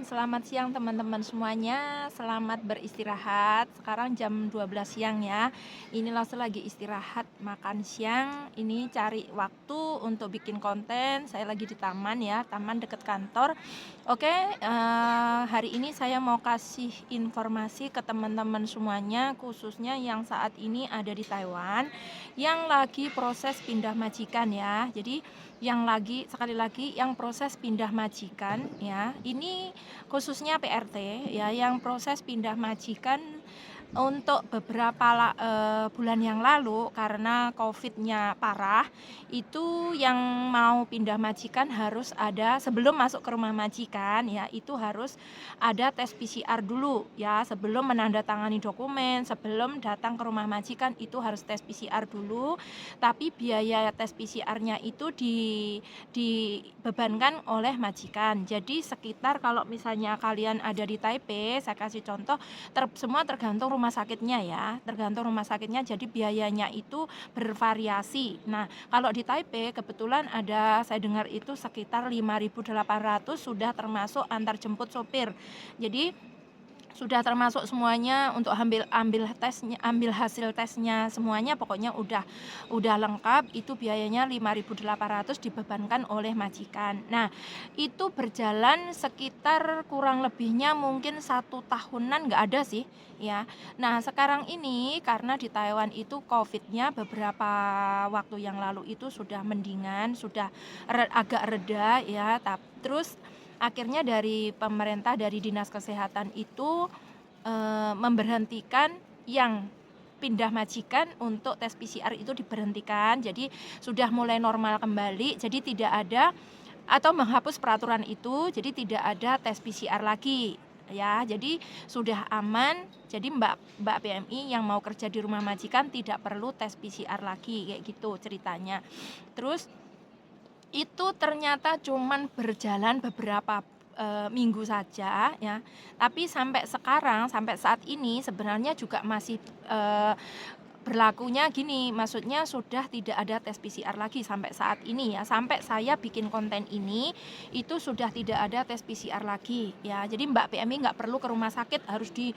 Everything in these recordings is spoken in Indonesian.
selamat siang teman-teman semuanya. Selamat beristirahat. Sekarang jam 12 siang ya. Ini langsung lagi istirahat makan siang. Ini cari waktu untuk bikin konten. Saya lagi di taman ya, taman dekat kantor. Oke, hari ini saya mau kasih informasi ke teman-teman semuanya, khususnya yang saat ini ada di Taiwan, yang lagi proses pindah majikan ya. Jadi sekali lagi yang proses pindah majikan ya, ini khususnya PRT ya, yang proses pindah majikan untuk beberapa bulan yang lalu karena COVID-nya parah, itu yang mau pindah majikan harus ada sebelum masuk ke rumah majikan ya, itu harus ada tes PCR dulu ya, sebelum menandatangani dokumen, sebelum datang ke rumah majikan itu harus tes PCR dulu. Tapi biaya tes PCR-nya itu dibebankan oleh majikan. Jadi sekitar kalau misalnya kalian ada di Taipei, saya kasih contoh, semua tergantung rumah sakitnya ya, tergantung rumah sakitnya, jadi biayanya itu bervariasi. Nah, kalau di Taipei kebetulan saya dengar itu sekitar 5.800 sudah termasuk antar jemput sopir. Jadi sudah termasuk semuanya untuk ambil hasil tesnya semuanya, pokoknya udah lengkap, itu biayanya 5.800 dibebankan oleh majikan. Nah, itu berjalan sekitar kurang lebihnya mungkin 1 tahunan, nggak ada sih ya. Nah, sekarang ini karena di Taiwan itu COVID-nya beberapa waktu yang lalu itu sudah mendingan, sudah agak reda ya, terus akhirnya dari pemerintah, dari dinas kesehatan itu memberhentikan yang pindah majikan untuk tes PCR itu diberhentikan. Jadi sudah mulai normal kembali, jadi tidak ada atau menghapus peraturan itu, jadi tidak ada tes PCR lagi ya. Jadi sudah aman. Jadi Mbak PMI yang mau kerja di rumah majikan tidak perlu tes PCR lagi, kayak gitu ceritanya. Terus itu ternyata cuman berjalan beberapa minggu saja ya, tapi sampai sekarang, sampai saat ini sebenarnya juga masih berlakunya gini, maksudnya sudah tidak ada tes PCR lagi sampai saat ini ya, sampai saya bikin konten ini itu sudah tidak ada tes PCR lagi ya. Jadi Mbak PMI nggak perlu ke rumah sakit harus di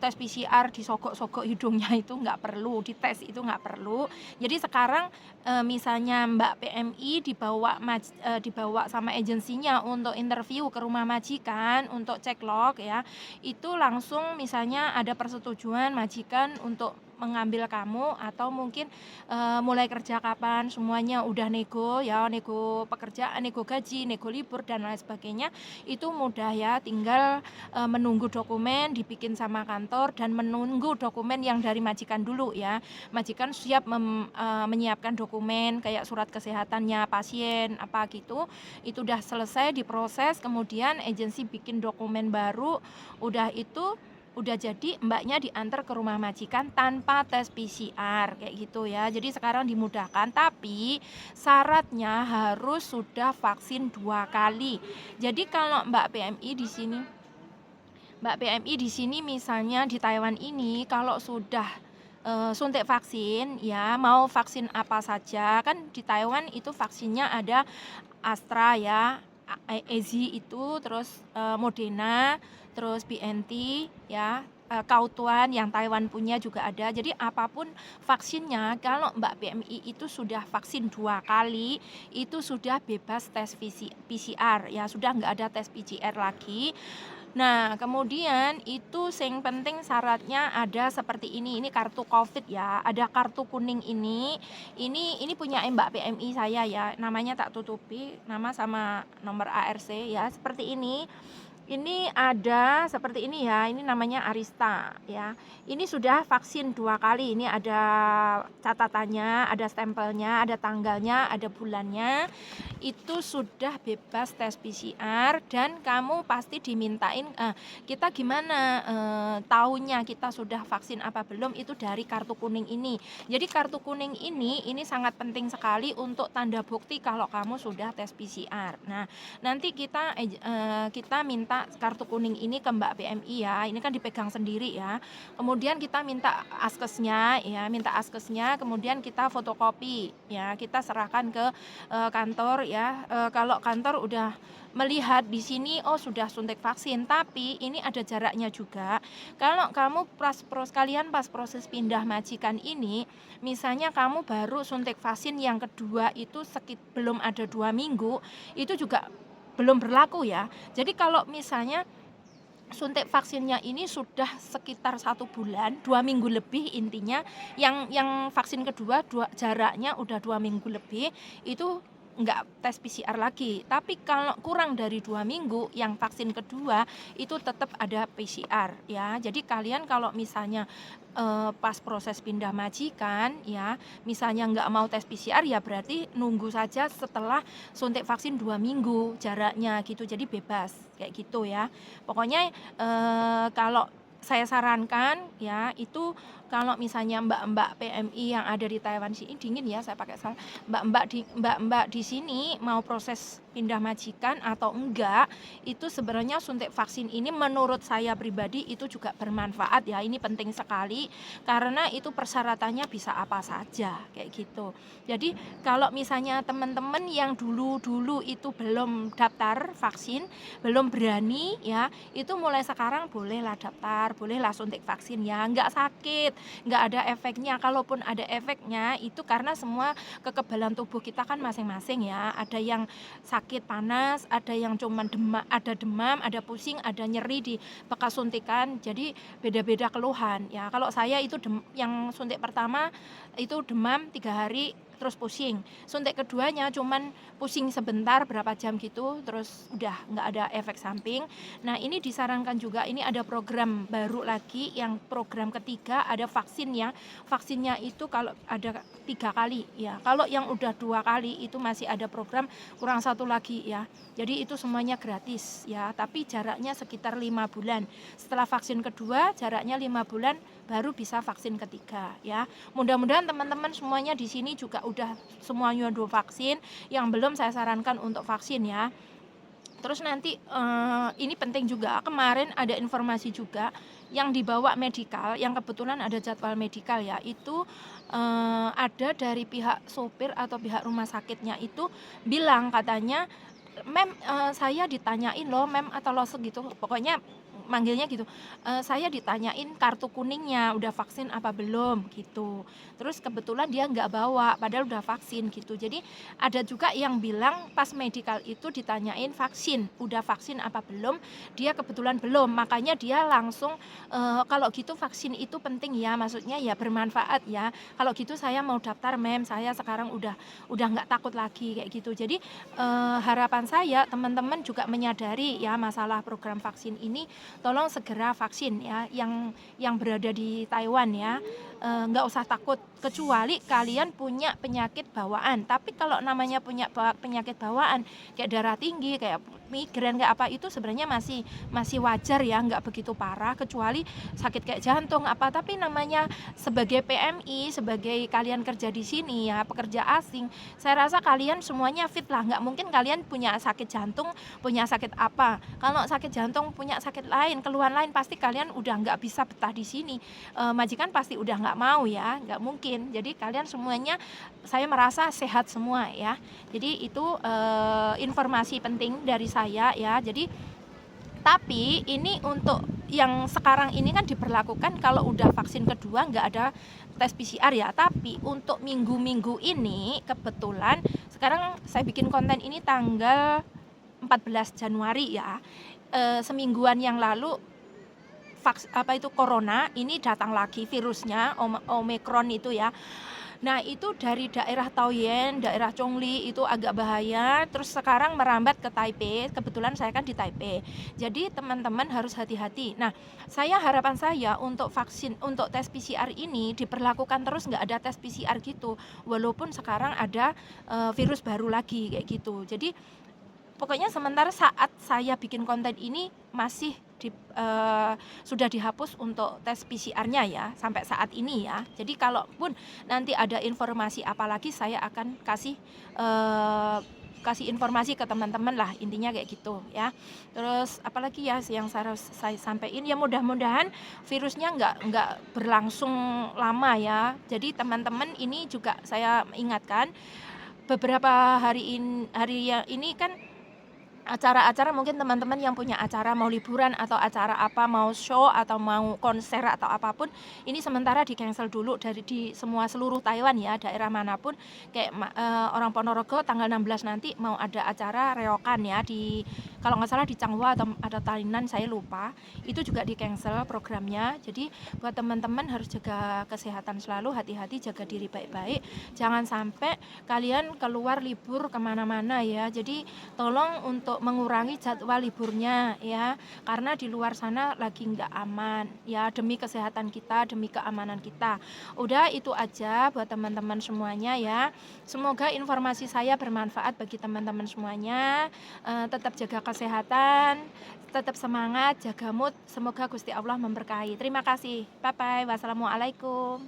tes PCR, disogok-sogok hidungnya itu nggak perlu, dites itu nggak perlu. Jadi sekarang misalnya Mbak PMI dibawa sama agensinya untuk interview ke rumah majikan untuk cek log ya, itu langsung misalnya ada persetujuan majikan untuk mengambil kamu, atau mungkin mulai kerja kapan, semuanya udah nego ya, nego pekerjaan, nego gaji, nego libur dan lain sebagainya, itu mudah ya, tinggal menunggu dokumen dibikin sama kantor dan menunggu dokumen yang dari majikan dulu ya. Majikan siap menyiapkan dokumen kayak surat kesehatannya pasien apa gitu, itu udah selesai diproses, kemudian agensi bikin dokumen baru, udah jadi mbaknya diantar ke rumah majikan tanpa tes PCR kayak gitu ya. Jadi sekarang dimudahkan, tapi syaratnya harus sudah vaksin 2 kali. Jadi kalau Mbak PMI di sini misalnya di Taiwan ini kalau sudah suntik vaksin ya, mau vaksin apa saja, kan di Taiwan itu vaksinnya ada Astra ya, AZ itu, terus Moderna, terus BNT ya, Kautuan yang Taiwan punya juga ada. Jadi apapun vaksinnya, kalau Mbak PMI itu sudah vaksin 2 kali, itu sudah bebas tes PCR ya, sudah nggak ada tes PCR lagi. Nah, kemudian itu yang penting syaratnya ada seperti ini kartu COVID ya, ada kartu kuning ini punya Mbak PMI saya ya, namanya tak tutupi, nama sama nomor ARC ya, seperti ini. Ini ada seperti ini ya, ini namanya Arista ya. Ini sudah vaksin 2 kali, ini ada catatannya, ada stempelnya, ada tanggalnya, ada bulannya. Itu sudah bebas tes PCR dan kamu pasti dimintain, kita gimana tahunya kita sudah vaksin apa belum, itu dari kartu kuning ini. Jadi kartu kuning ini sangat penting sekali untuk tanda bukti kalau kamu sudah tes PCR. Nah, nanti kita minta kartu kuning ini ke Mbak PMI ya, ini kan dipegang sendiri ya. Kemudian kita minta askesnya ya, kemudian kita fotokopi ya, kita serahkan ke kantor ya, kalau kantor udah melihat di sini, oh sudah suntik vaksin, tapi ini ada jaraknya juga. Kalau kamu pas proses pindah majikan ini, misalnya kamu baru suntik vaksin yang kedua itu belum ada 2 minggu, itu juga belum berlaku ya. Jadi kalau misalnya suntik vaksinnya ini sudah sekitar 1 bulan, 2 minggu lebih intinya, yang vaksin kedua jaraknya udah 2 minggu lebih, itu nggak tes PCR lagi. Tapi kalau kurang dari 2 minggu yang vaksin kedua itu tetap ada PCR ya. Jadi kalian kalau misalnya pas proses pindah majikan ya, misalnya nggak mau tes PCR ya berarti nunggu saja setelah suntik vaksin 2 minggu jaraknya gitu. Jadi bebas kayak gitu ya. Pokoknya kalau saya sarankan ya itu kalau misalnya mbak-mbak PMI yang ada di Taiwan sini, dingin ya saya pakai salah, mbak-mbak di sini mau proses pindah majikan atau enggak, itu sebenarnya suntik vaksin ini menurut saya pribadi itu juga bermanfaat ya. Ini penting sekali karena itu persyaratannya bisa apa saja kayak gitu. Jadi kalau misalnya teman-teman yang dulu itu belum daftar vaksin, belum berani ya, itu mulai sekarang bolehlah daftar, bolehlah suntik vaksin ya, nggak sakit, nggak ada efeknya. Kalaupun ada efeknya itu karena semua kekebalan tubuh kita kan masing-masing ya. Ada yang sakit panas, ada yang cuman demam, ada pusing, ada nyeri di bekas suntikan. Jadi beda-beda keluhan ya. Kalau saya itu yang suntik pertama itu demam 3 hari terus pusing. Suntik keduanya cuman pusing sebentar berapa jam gitu, terus udah nggak ada efek samping. Nah ini disarankan juga, ini ada program baru lagi, yang program ketiga ada vaksin ya. Vaksinnya itu kalau ada 3 kali ya, kalau yang udah 2 kali itu masih ada program kurang 1 lagi ya. Jadi itu semuanya gratis ya, tapi jaraknya sekitar 5 bulan. Setelah vaksin kedua jaraknya 5 bulan baru bisa vaksin ketiga ya. Mudah-mudahan teman-teman semuanya di sini juga udah semuanya 2 vaksin, yang belum saya sarankan untuk vaksin ya. Terus nanti ini penting juga, kemarin ada informasi juga yang dibawa medikal, yang kebetulan ada jadwal medikal ya, itu ada dari pihak sopir atau pihak rumah sakitnya itu bilang katanya, "Mem, saya ditanyain loh Mem atau lo segitu," pokoknya manggilnya gitu, "Saya ditanyain kartu kuningnya udah vaksin apa belum," gitu. Terus kebetulan dia nggak bawa padahal udah vaksin gitu. Jadi ada juga yang bilang pas medikal itu ditanyain vaksin, udah vaksin apa belum, dia kebetulan belum, makanya dia langsung kalau gitu vaksin itu penting ya, maksudnya ya bermanfaat ya, kalau gitu saya mau daftar Mem, saya sekarang udah nggak takut lagi kayak gitu. Jadi harapan saya teman-teman juga menyadari ya masalah program vaksin ini, tolong segera vaksin ya, yang berada di Taiwan ya. Nggak usah takut, kecuali kalian punya penyakit bawaan. Tapi kalau namanya punya penyakit bawaan kayak darah tinggi, kayak migrain, kayak apa, itu sebenarnya masih wajar ya, nggak begitu parah, kecuali sakit kayak jantung apa. Tapi namanya sebagai PMI, sebagai kalian kerja di sini ya, pekerja asing, saya rasa kalian semuanya fit lah. Nggak mungkin kalian punya sakit jantung, punya sakit apa. Kalau sakit jantung, punya sakit lain, keluhan lain, pasti kalian udah nggak bisa betah di sini. Majikan pasti udah nggak mau ya, nggak mungkin. Jadi kalian semuanya saya merasa sehat semua ya. Jadi itu informasi penting dari saya ya. Jadi tapi ini untuk yang sekarang ini kan diberlakukan kalau udah vaksin kedua nggak ada tes PCR ya. Tapi untuk minggu-minggu ini kebetulan sekarang saya bikin konten ini tanggal 14 Januari ya. Semingguan yang lalu corona ini datang lagi virusnya, Omicron itu ya. Nah itu dari daerah Taoyuan, daerah Chongli itu agak bahaya, terus sekarang merambat ke Taipei, kebetulan saya kan di Taipei. Jadi teman-teman harus hati-hati. Nah harapan saya untuk vaksin, untuk tes PCR ini diperlakukan terus, nggak ada tes PCR gitu, walaupun sekarang ada virus baru lagi kayak gitu. Jadi pokoknya sementara saat saya bikin konten ini masih sudah dihapus untuk tes PCR-nya ya sampai saat ini ya. Jadi kalaupun nanti ada informasi apalagi saya akan kasih informasi ke teman-teman lah, intinya kayak gitu ya. Terus apalagi ya yang saya sampaikan ya, mudah-mudahan virusnya nggak berlangsung lama ya. Jadi teman-teman ini juga saya ingatkan, beberapa hari yang ini kan acara-acara, mungkin teman-teman yang punya acara mau liburan atau acara apa, mau show atau mau konser atau apapun, ini sementara di-cancel dulu dari di seluruh Taiwan ya, daerah manapun. Kayak orang Ponorogo tanggal 16 nanti mau ada acara reokan ya, kalau nggak salah di Changhua atau ada Tainan, saya lupa. Itu juga di-cancel programnya. Jadi buat teman-teman harus jaga kesehatan selalu, hati-hati, jaga diri baik-baik. Jangan sampai kalian keluar libur kemana-mana ya. Jadi tolong untuk mengurangi jadwal liburnya ya, karena di luar sana lagi nggak aman ya, demi kesehatan kita, demi keamanan kita. Udah itu aja buat teman-teman semuanya ya. Semoga informasi saya bermanfaat bagi teman-teman semuanya. Tetap jaga kesehatan, tetap semangat, jaga mood. Semoga Gusti Allah memberkahi. Terima kasih. Bye bye. Wassalamualaikum.